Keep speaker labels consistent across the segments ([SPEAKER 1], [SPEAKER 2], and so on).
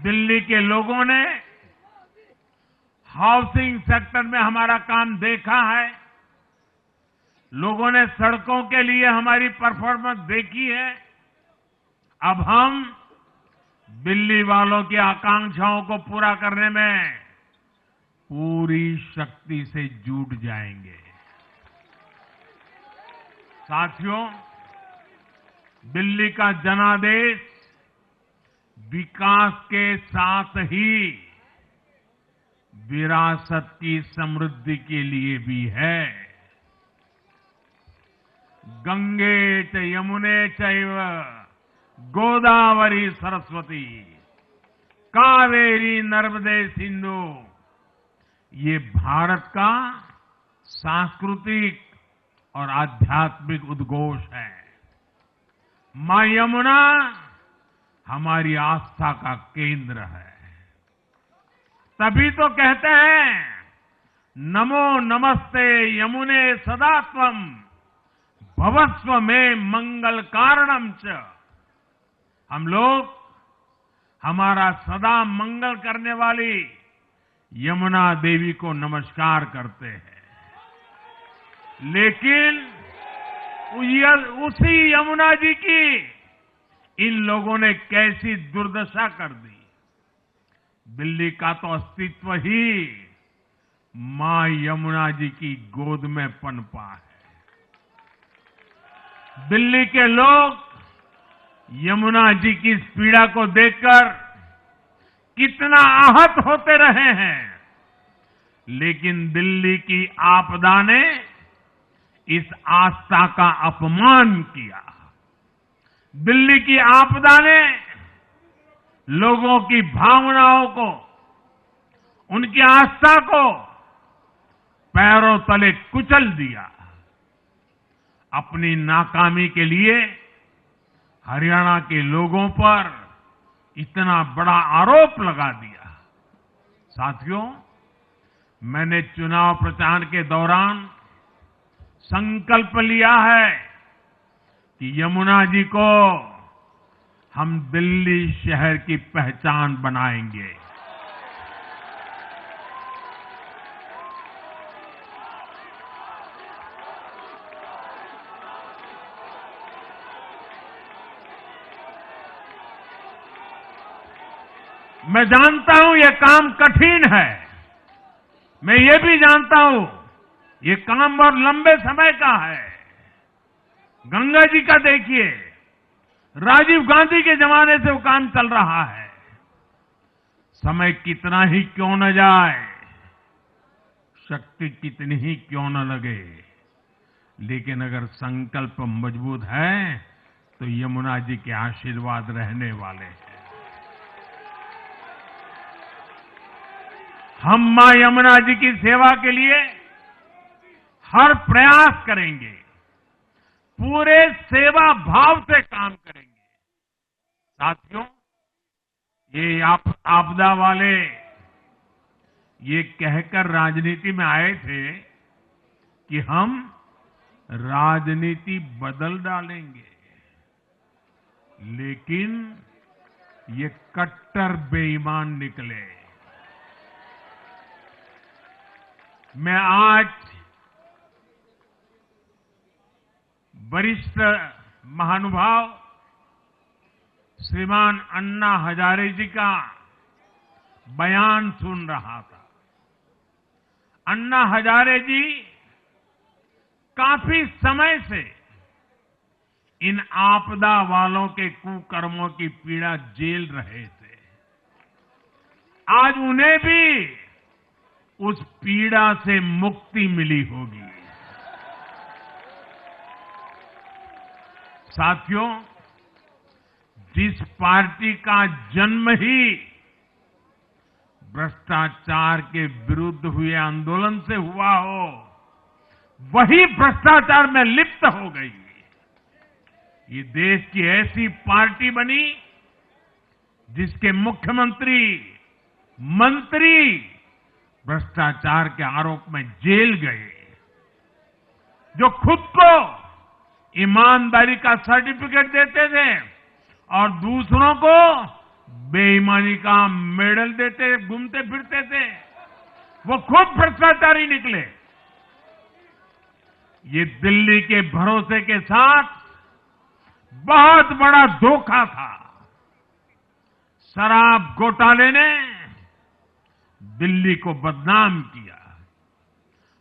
[SPEAKER 1] दिल्ली के लोगों ने हाउसिंग सेक्टर में हमारा काम देखा है। लोगों ने सड़कों के लिए हमारी परफॉर्मेंस देखी है। अब हम दिल्ली वालों की आकांक्षाओं को पूरा करने में पूरी शक्ति से जुट जाएंगे। साथियों, दिल्ली का जनादेश विकास के साथ ही विरासत की समृद्धि के लिए भी है। गंगे च यमुने चैव गोदावरी सरस्वती कावेरी नर्मदे सिंधु, ये भारत का सांस्कृतिक और आध्यात्मिक उद्घोष है। मां यमुना हमारी आस्था का केंद्र है। तभी तो कहते हैं नमो नमस्ते यमुने सदा त्वं भवस्व में मंगल कारणम च। हम लोग हमारा सदा मंगल करने वाली यमुना देवी को नमस्कार करते हैं। लेकिन उसी यमुना जी की इन लोगों ने कैसी दुर्दशा कर दी। दिल्ली का तो अस्तित्व ही मां यमुना जी की गोद में पनपा है। दिल्ली के लोग यमुना जी की इस पीड़ा को देखकर कितना आहत होते रहे हैं, लेकिन दिल्ली की आपदा ने इस आस्था का अपमान किया। दिल्ली की आपदा ने लोगों की भावनाओं को, उनकी आस्था को पैरों तले कुचल दिया। अपनी नाकामी के लिए हरियाणा के लोगों पर इतना बड़ा आरोप लगा दिया। साथियों, मैंने चुनाव प्रचार के दौरान संकल्प लिया है कि यमुना जी को हम दिल्ली शहर की पहचान बनाएंगे। मैं जानता हूं यह काम कठिन है। मैं ये भी जानता हूं ये काम बहुत लंबे समय का है। गंगा जी का देखिए, राजीव गांधी के जमाने से वो काम चल रहा है। समय कितना ही क्यों न जाए, शक्ति कितनी ही क्यों न लगे, लेकिन अगर संकल्प मजबूत है तो यमुना जी के आशीर्वाद रहने वाले हैं। हम मां यमुना जी की सेवा के लिए हर प्रयास करेंगे, पूरे सेवा भाव से काम करेंगे। साथियों, ये आपदा वाले ये कहकर राजनीति में आए थे कि हम राजनीति बदल डालेंगे, लेकिन ये कट्टर बेईमान निकले। मैं आज वरिष्ठ महानुभाव श्रीमान अन्ना हजारे जी का बयान सुन रहा था। अन्ना हजारे जी काफी समय से इन आपदा वालों के कुकर्मों की पीड़ा झेल रहे थे। आज उन्हें भी उस पीड़ा से मुक्ति मिली होगी। साथियों, जिस पार्टी का जन्म ही भ्रष्टाचार के विरुद्ध हुए आंदोलन से हुआ हो, वही भ्रष्टाचार में लिप्त हो गई। ये देश की ऐसी पार्टी बनी जिसके मुख्यमंत्री, मंत्री भ्रष्टाचार के आरोप में जेल गए, जो खुद को ईमानदारी का सर्टिफिकेट देते थे और दूसरों को बेईमानी का मेडल देते घूमते फिरते थे, वो खुद भ्रष्टाचारी निकले। ये दिल्ली के भरोसे के साथ बहुत बड़ा धोखा था। शराब घोटाले ने दिल्ली को बदनाम किया।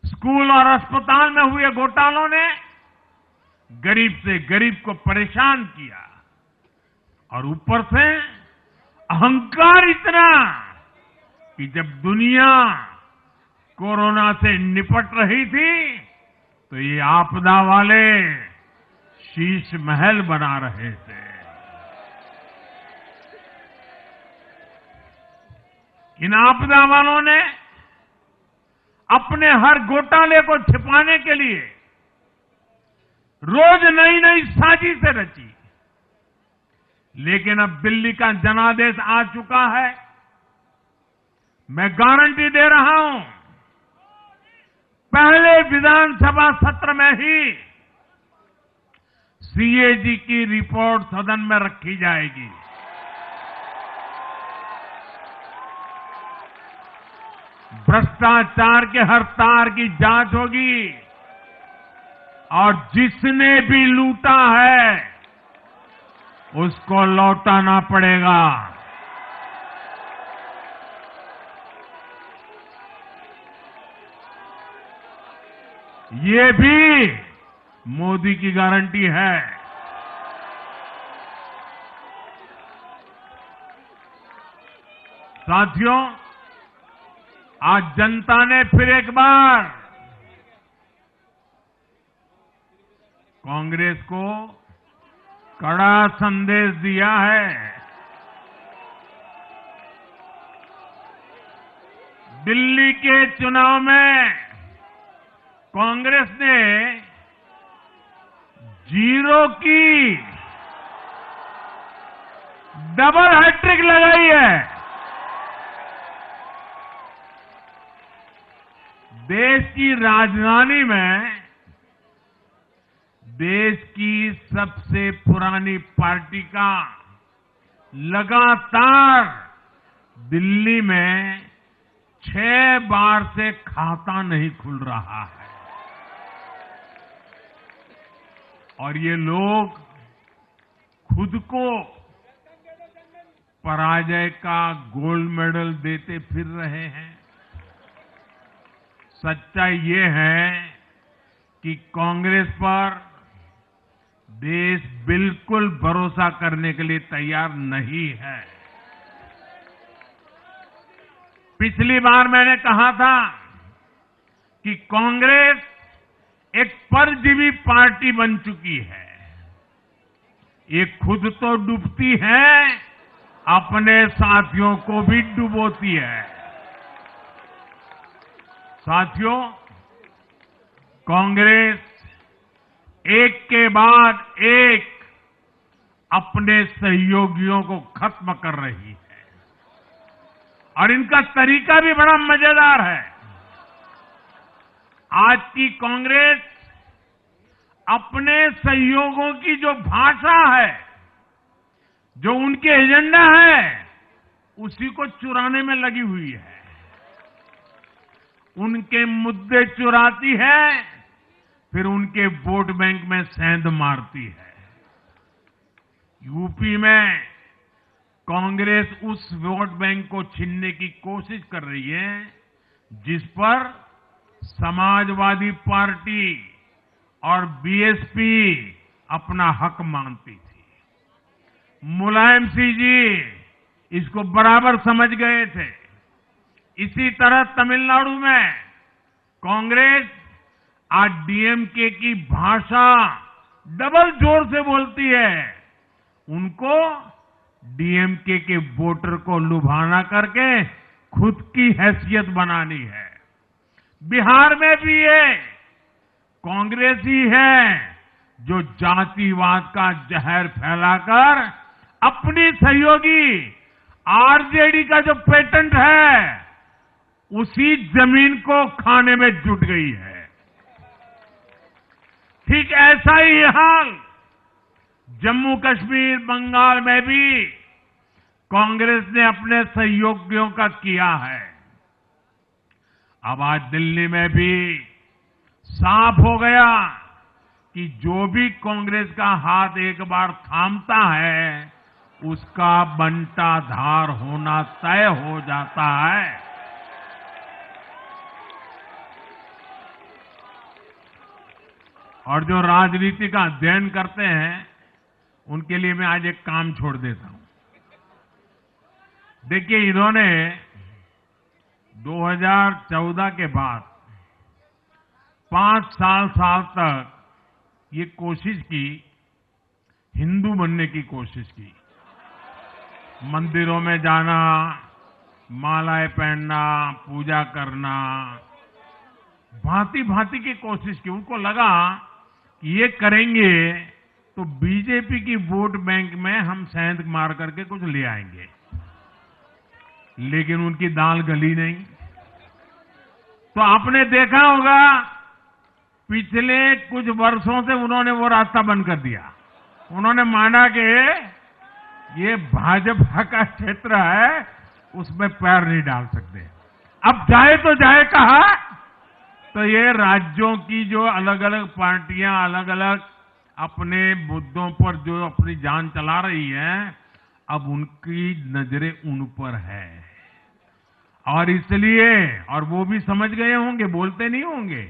[SPEAKER 1] स्कूल और अस्पताल में हुए घोटालों ने गरीब से गरीब को परेशान किया। और ऊपर से अहंकार इतना कि जब दुनिया कोरोना से निपट रही थी तो ये आपदा वाले शीश महल बना रहे थे। इन आपदा वालों ने अपने हर घोटाले को छिपाने के लिए रोज नई नई साजिशें रची। लेकिन अब दिल्ली का जनादेश आ चुका है। मैं गारंटी दे रहा हूं, पहले विधानसभा सत्र में ही सीएजी की रिपोर्ट सदन में रखी जाएगी। भ्रष्टाचार के हर तार की जांच होगी और जिसने भी लूटा है उसको लौटाना पड़ेगा। ये भी मोदी की गारंटी है। साथियों, आज जनता ने फिर एक बार कांग्रेस को कड़ा संदेश दिया है। दिल्ली के चुनाव में कांग्रेस ने 0 की डबल हैट्रिक लगाई है। देश की राजधानी में देश की सबसे पुरानी पार्टी का लगातार दिल्ली में 6 बार से खाता नहीं खुल रहा है। और ये लोग खुद को पराजय का गोल्ड मेडल देते फिर रहे हैं। सच्चाई ये है कि कांग्रेस पर देश बिल्कुल भरोसा करने के लिए तैयार नहीं है। पिछली बार मैंने कहा था कि कांग्रेस एक परजीवी पार्टी बन चुकी है। ये खुद तो डूबती है, अपने साथियों को भी डुबोती है। साथियों, कांग्रेस एक के बाद एक अपने सहयोगियों को खत्म कर रही है और इनका तरीका भी बड़ा मजेदार है। आज की कांग्रेस अपने सहयोगियों की जो भाषा है, जो उनके एजेंडा है, उसी को चुराने में लगी हुई है। उनके मुद्दे चुराती है, फिर उनके वोट बैंक में सेंध मारती है। यूपी में कांग्रेस उस वोट बैंक को छीनने की कोशिश कर रही है जिस पर समाजवादी पार्टी और बीएसपी अपना हक मानती थी। मुलायम सिंह जी इसको बराबर समझ गए थे। इसी तरह तमिलनाडु में कांग्रेस आज डीएमके की भाषा डबल जोर से बोलती है। उनको डीएमके के वोटर को लुभाना करके खुद की हैसियत बनानी है। बिहार में भी ये कांग्रेस ही है जो जातिवाद का जहर फैलाकर अपनी सहयोगी आरजेडी का जो पेटेंट है उसी जमीन को खाने में जुट गई है। ठीक ऐसा ही हाल जम्मू कश्मीर, बंगाल में भी कांग्रेस ने अपने सहयोगियों का किया है। अब आज दिल्ली में भी साफ हो गया कि जो भी कांग्रेस का हाथ एक बार थामता है उसका बंटाधार होना तय हो जाता है। और जो राजनीति का अध्ययन करते हैं उनके लिए मैं आज एक काम छोड़ देता हूं। देखिए, इन्होंने 2014 के बाद 5 साल तक ये कोशिश की, हिंदू बनने की कोशिश की। मंदिरों में जाना, मालाएं पहनना, पूजा करना, भांति भांति की कोशिश की। उनको लगा कि ये करेंगे तो बीजेपी की वोट बैंक में हम सेंध मार करके कुछ ले आएंगे, लेकिन उनकी दाल गली नहीं। तो आपने देखा होगा पिछले कुछ वर्षों से उन्होंने वो रास्ता बंद कर दिया। उन्होंने माना कि ये भाजपा का क्षेत्र है, उसमें पैर नहीं डाल सकते। अब जाए तो जाए कहा, तो ये राज्यों की जो अलग अलग पार्टियां अलग अलग अपने मुद्दों पर जो अपनी जान चला रही हैं, अब उनकी नजरें उन पर है। और इसलिए, और वो भी समझ गए होंगे, बोलते नहीं होंगे,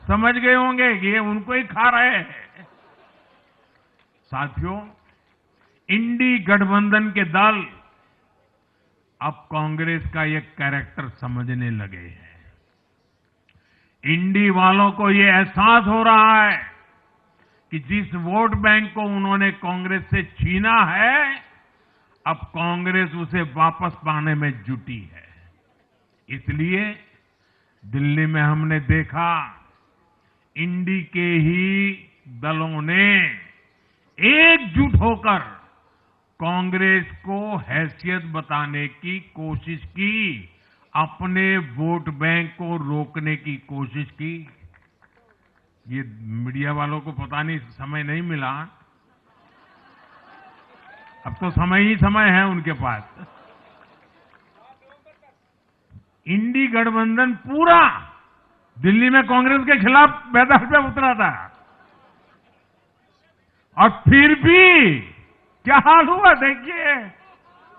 [SPEAKER 1] समझ गए होंगे कि ये उनको ही खा रहे हैं। साथियों, इंडी गठबंधन के दल अब कांग्रेस का ये कैरेक्टर समझने लगे हैं। इंडी वालों को ये एहसास हो रहा है कि जिस वोट बैंक को उन्होंने कांग्रेस से छीना है, अब कांग्रेस उसे वापस पाने में जुटी है। इसलिए दिल्ली में हमने देखा, इंडी के ही दलों ने एकजुट होकर कांग्रेस को हैसियत बताने की कोशिश की, अपने वोट बैंक को रोकने की कोशिश की। ये मीडिया वालों को पता नहीं समय नहीं मिला, अब तो समय ही समय है उनके पास। इंडी गठबंधन पूरा दिल्ली में कांग्रेस के खिलाफ मैदान पे उतरा था, और फिर भी क्या हाल हुआ देखिए।